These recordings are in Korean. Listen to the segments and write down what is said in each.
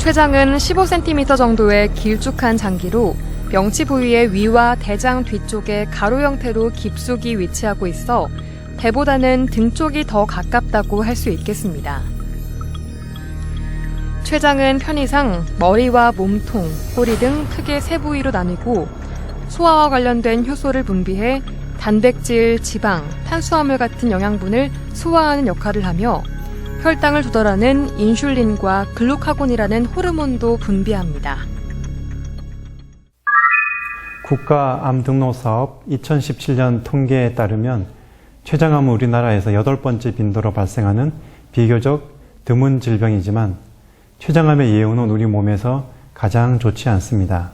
췌장은 15cm 정도의 길쭉한 장기로 명치 부위의 위와 대장 뒤쪽에 가로 형태로 깊숙이 위치하고 있어 배보다는 등 쪽이 더 가깝다고 할 수 있겠습니다. 췌장은 편의상 머리와 몸통, 꼬리 등 크게 세 부위로 나뉘고 소화와 관련된 효소를 분비해 단백질, 지방, 탄수화물 같은 영양분을 소화하는 역할을 하며 혈당을 조절하는 인슐린과 글루카곤이라는 호르몬도 분비합니다. 국가암등록사업 2017년 통계에 따르면 췌장암은 우리나라에서 8번째 빈도로 발생하는 비교적 드문 질병이지만 췌장암의 예후는 우리 몸에서 가장 좋지 않습니다.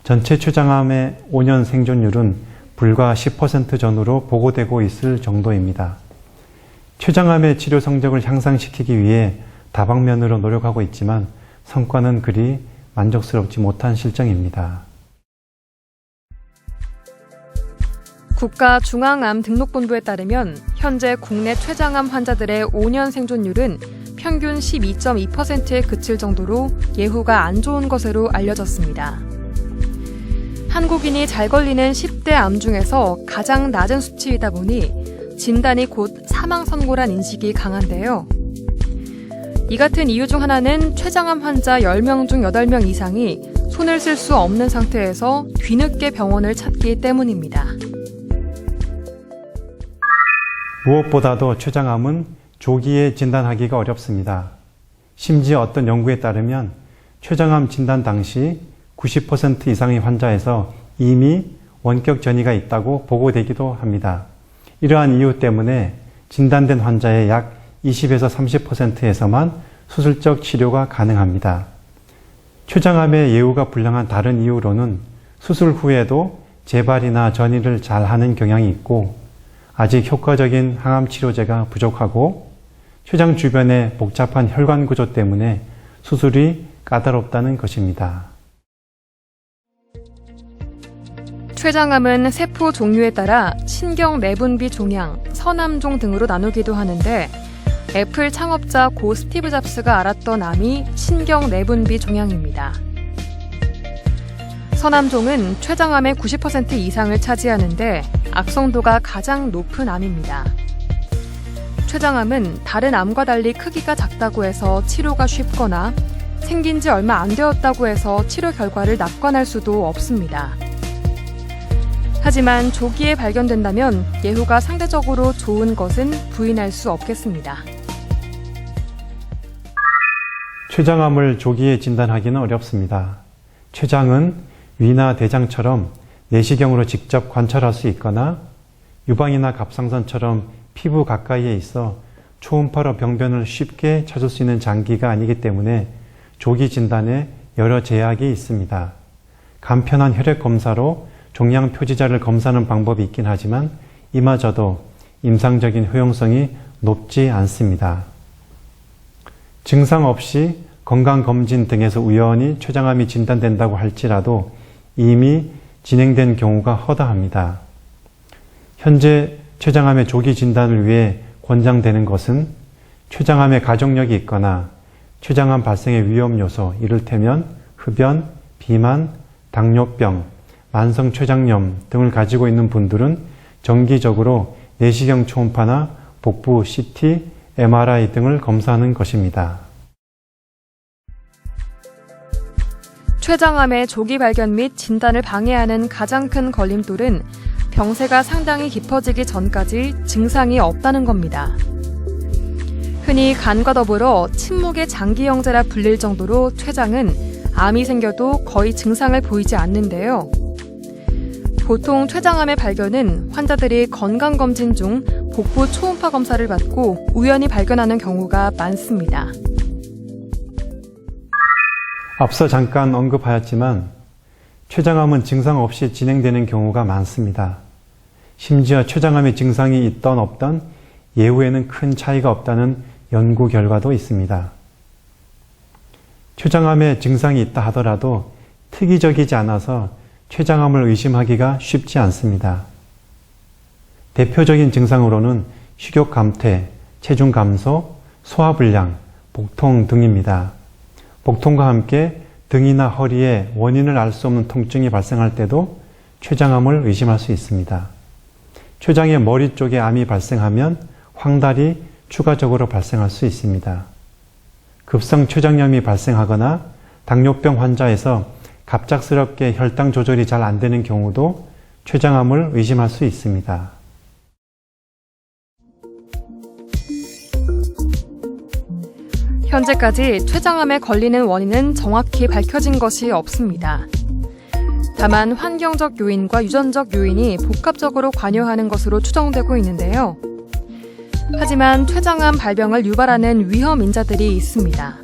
전체 췌장암의 5년 생존율은 불과 10% 전후로 보고되고 있을 정도입니다. 췌장암의 치료 성적을 향상시키기 위해 다방면으로 노력하고 있지만 성과는 그리 만족스럽지 못한 실정입니다. 국가중앙암등록본부에 따르면 현재 국내 췌장암 환자들의 5년 생존율은 평균 12.2%에 그칠 정도로 예후가 안 좋은 것으로 알려졌습니다. 한국인이 잘 걸리는 10대 암 중에서 가장 낮은 수치이다 보니 진단이 곧 사망선고란 인식이 강한데요. 이 같은 이유 중 하나는 췌장암 환자 10명 중 8명 이상이 손을 쓸 수 없는 상태에서 뒤늦게 병원을 찾기 때문입니다. 무엇보다도 췌장암은 조기에 진단하기가 어렵습니다. 심지어 어떤 연구에 따르면 췌장암 진단 당시 90% 이상의 환자에서 이미 원격 전이가 있다고 보고되기도 합니다. 이러한 이유 때문에 진단된 환자의 약 20에서 30%에서만 수술적 치료가 가능합니다. 췌장암의 예후가 불량한 다른 이유로는 수술 후에도 재발이나 전이를 잘하는 경향이 있고 아직 효과적인 항암 치료제가 부족하고 췌장 주변의 복잡한 혈관 구조 때문에 수술이 까다롭다는 것입니다. 췌장암은 세포 종류에 따라 신경 내분비 종양, 선암종 등으로 나누기도 하는데 애플 창업자 고 스티브 잡스가 앓았던 암이 신경 내분비 종양입니다. 선암종은 췌장암의 90% 이상을 차지하는데 악성도가 가장 높은 암입니다. 췌장암은 다른 암과 달리 크기가 작다고 해서 치료가 쉽거나 생긴 지 얼마 안 되었다고 해서 치료 결과를 낙관할 수도 없습니다. 하지만 조기에 발견된다면 예후가 상대적으로 좋은 것은 부인할 수 없겠습니다. 췌장암을 조기에 진단하기는 어렵습니다. 췌장은 위나 대장처럼 내시경으로 직접 관찰할 수 있거나 유방이나 갑상선처럼 피부 가까이에 있어 초음파로 병변을 쉽게 찾을 수 있는 장기가 아니기 때문에 조기 진단에 여러 제약이 있습니다. 간편한 혈액 검사로 종양 표지자를 검사하는 방법이 있긴 하지만 이마저도 임상적인 효용성이 높지 않습니다. 증상 없이 건강검진 등에서 우연히 췌장암이 진단된다고 할지라도 이미 진행된 경우가 허다합니다. 현재 췌장암의 조기 진단을 위해 권장되는 것은 췌장암의 가족력이 있거나 췌장암 발생의 위험 요소, 이를테면 흡연, 비만, 당뇨병, 만성 췌장염 등을 가지고 있는 분들은 정기적으로 내시경 초음파나 복부 CT, MRI 등을 검사하는 것입니다. 췌장암의 조기 발견 및 진단을 방해하는 가장 큰 걸림돌은 병세가 상당히 깊어지기 전까지 증상이 없다는 겁니다. 흔히 간과 더불어 침묵의 장기형제라 불릴 정도로 췌장은 암이 생겨도 거의 증상을 보이지 않는데요. 보통 췌장암의 발견은 환자들이 건강검진 중 복부 초음파 검사를 받고 우연히 발견하는 경우가 많습니다. 앞서 잠깐 언급하였지만 췌장암은 증상 없이 진행되는 경우가 많습니다. 심지어 췌장암의 증상이 있던 없던 예후에는 큰 차이가 없다는 연구 결과도 있습니다. 췌장암에 증상이 있다 하더라도 특이적이지 않아서 췌장암을 의심하기가 쉽지 않습니다. 대표적인 증상으로는 식욕 감퇴, 체중 감소, 소화불량, 복통 등입니다. 복통과 함께 등이나 허리에 원인을 알 수 없는 통증이 발생할 때도 췌장암을 의심할 수 있습니다. 췌장의 머리 쪽에 암이 발생하면 황달이 추가적으로 발생할 수 있습니다. 급성 췌장염이 발생하거나 당뇨병 환자에서 갑작스럽게 혈당 조절이 잘 안 되는 경우도 췌장암을 의심할 수 있습니다. 현재까지 췌장암에 걸리는 원인은 정확히 밝혀진 것이 없습니다. 다만 환경적 요인과 유전적 요인이 복합적으로 관여하는 것으로 추정되고 있는데요. 하지만 췌장암 발병을 유발하는 위험 인자들이 있습니다.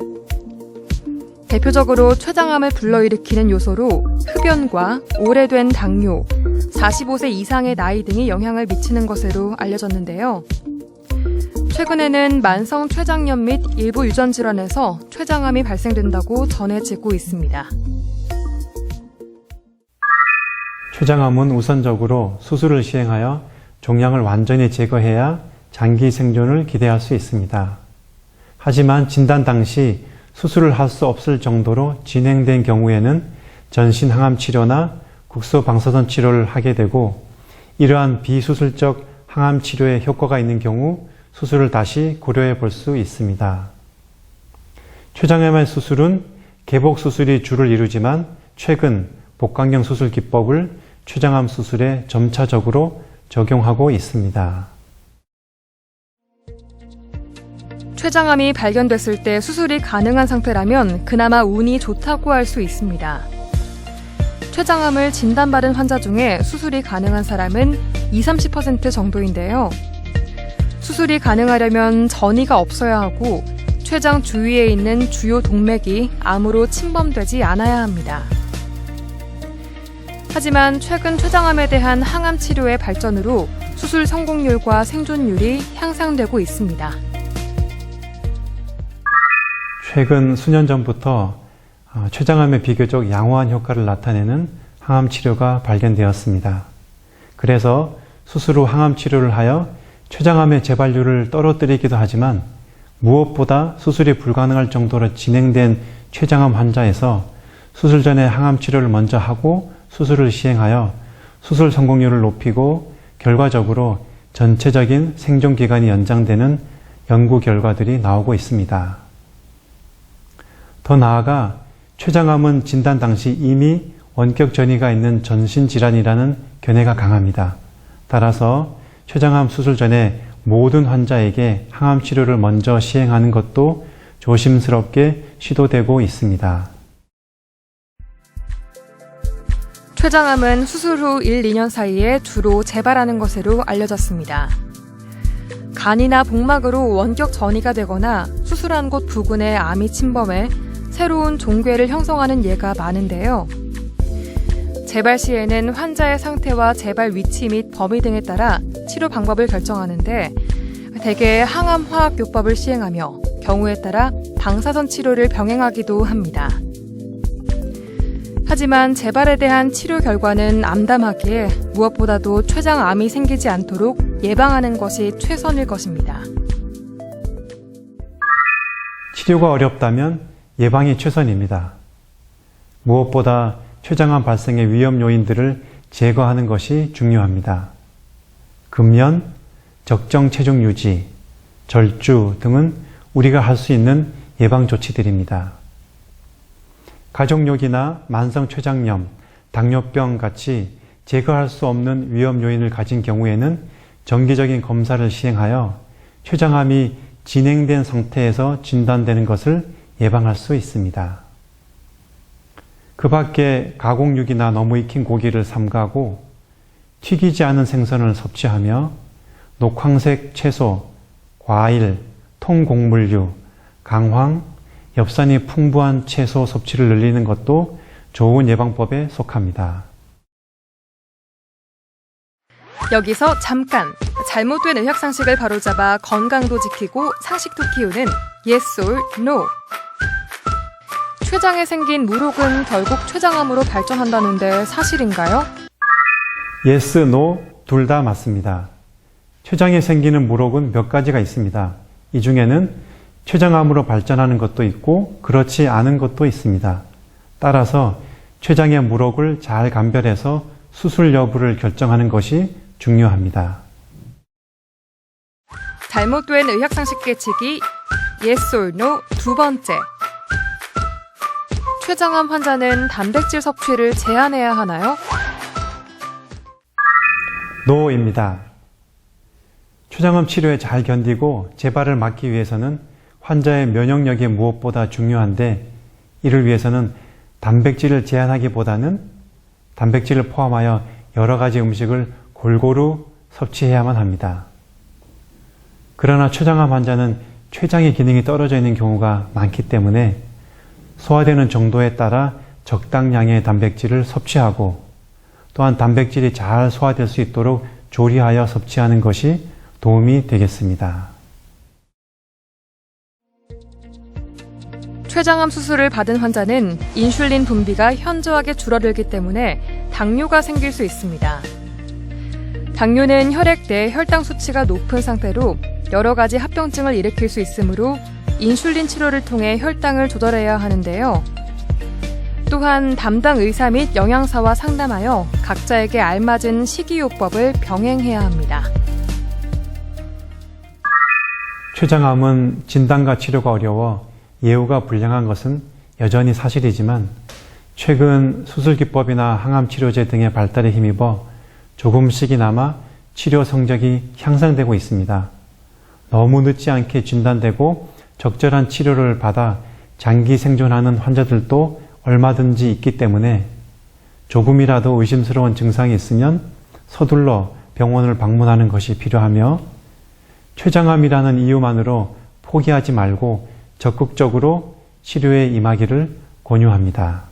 대표적으로 췌장암을 불러일으키는 요소로 흡연과 오래된 당뇨, 45세 이상의 나이 등이 영향을 미치는 것으로 알려졌는데요. 최근에는 만성 췌장염 및 일부 유전 질환에서 췌장암이 발생된다고 전해지고 있습니다. 췌장암은 우선적으로 수술을 시행하여 종양을 완전히 제거해야 장기 생존을 기대할 수 있습니다. 하지만 진단 당시 수술을 할 수 없을 정도로 진행된 경우에는 전신 항암 치료나 국소 방사선 치료를 하게 되고, 이러한 비수술적 항암 치료에 효과가 있는 경우 수술을 다시 고려해 볼 수 있습니다. 췌장암의 수술은 개복 수술이 주를 이루지만 최근 복강경 수술 기법을 췌장암 수술에 점차적으로 적용하고 있습니다. 췌장암이 발견됐을 때 수술이 가능한 상태라면 그나마 운이 좋다고 할 수 있습니다. 췌장암을 진단받은 환자 중에 수술이 가능한 사람은 20-30% 정도인데요. 수술이 가능하려면 전이가 없어야 하고 췌장 주위에 있는 주요 동맥이 암으로 침범되지 않아야 합니다. 하지만 최근 췌장암에 대한 항암 치료의 발전으로 수술 성공률과 생존율이 향상되고 있습니다. 최근 수년 전부터 췌장암에 비교적 양호한 효과를 나타내는 항암 치료가 발견되었습니다. 그래서 수술 후 항암 치료를 하여 췌장암의 재발률을 떨어뜨리기도 하지만, 무엇보다 수술이 불가능할 정도로 진행된 췌장암 환자에서 수술 전에 항암 치료를 먼저 하고 수술을 시행하여 수술 성공률을 높이고 결과적으로 전체적인 생존 기간이 연장되는 연구 결과들이 나오고 있습니다. 더 나아가 췌장암은 진단 당시 이미 원격 전이가 있는 전신질환이라는 견해가 강합니다. 따라서 췌장암 수술 전에 모든 환자에게 항암 치료를 먼저 시행하는 것도 조심스럽게 시도되고 있습니다. 췌장암은 수술 후 1-2년 사이에 주로 재발하는 것으로 알려졌습니다. 간이나 복막으로 원격 전이가 되거나 수술한 곳 부근에 암이 침범해 새로운 종괴를 형성하는 예가 많은데요. 재발 시에는 환자의 상태와 재발 위치 및 범위 등에 따라 치료 방법을 결정하는데, 대개 항암 화학요법을 시행하며 경우에 따라 방사선 치료를 병행하기도 합니다. 하지만 재발에 대한 치료 결과는 암담하기에 무엇보다도 췌장암이 생기지 않도록 예방하는 것이 최선일 것입니다. 치료가 어렵다면 예방이 최선입니다. 무엇보다 췌장암 발생의 위험 요인들을 제거하는 것이 중요합니다. 금연, 적정 체중 유지, 절주 등은 우리가 할 수 있는 예방 조치들입니다. 가족력이나 만성 췌장염, 당뇨병 같이 제거할 수 없는 위험 요인을 가진 경우에는 정기적인 검사를 시행하여 췌장암이 진행된 상태에서 진단되는 것을 예방할 수 있습니다. 그 밖에 가공육이나 너무 익힌 고기를 삼가고 튀기지 않은 생선을 섭취하며 녹황색 채소, 과일, 통곡물류, 강황, 엽산이 풍부한 채소 섭취를 늘리는 것도 좋은 예방법에 속합니다. 여기서 잠깐! 잘못된 의학상식을 바로잡아 건강도 지키고 상식도 키우는 Yes or No. 췌장에 생긴 물혹은 결국 췌장암으로 발전한다는데 사실인가요? Yes, No 둘 다 맞습니다. 췌장에 생기는 물혹은 몇 가지가 있습니다. 이 중에는 췌장암으로 발전하는 것도 있고 그렇지 않은 것도 있습니다. 따라서 췌장의 물혹을 잘 감별해서 수술 여부를 결정하는 것이 중요합니다. 잘못된 의학상식 깨치기 Yes or No 두 번째. 췌장암 환자는 단백질 섭취를 제한해야 하나요? 노입니다. 췌장암 치료에 잘 견디고 재발을 막기 위해서는 환자의 면역력이 무엇보다 중요한데, 이를 위해서는 단백질을 제한하기보다는 단백질을 포함하여 여러 가지 음식을 골고루 섭취해야만 합니다. 그러나 췌장암 환자는 췌장의 기능이 떨어져 있는 경우가 많기 때문에 소화되는 정도에 따라 적당량의 단백질을 섭취하고, 또한 단백질이 잘 소화될 수 있도록 조리하여 섭취하는 것이 도움이 되겠습니다. 췌장암 수술을 받은 환자는 인슐린 분비가 현저하게 줄어들기 때문에 당뇨가 생길 수 있습니다. 당뇨는 혈액 내 혈당 수치가 높은 상태로 여러 가지 합병증을 일으킬 수 있으므로 인슐린 치료를 통해 혈당을 조절해야 하는데요. 또한 담당 의사 및 영양사와 상담하여 각자에게 알맞은 식이요법을 병행해야 합니다. 췌장암은 진단과 치료가 어려워 예후가 불량한 것은 여전히 사실이지만, 최근 수술기법이나 항암치료제 등의 발달에 힘입어 조금씩이나마 치료 성적이 향상되고 있습니다. 너무 늦지 않게 진단되고 적절한 치료를 받아 장기 생존하는 환자들도 얼마든지 있기 때문에 조금이라도 의심스러운 증상이 있으면 서둘러 병원을 방문하는 것이 필요하며, 췌장암이라는 이유만으로 포기하지 말고 적극적으로 치료에 임하기를 권유합니다.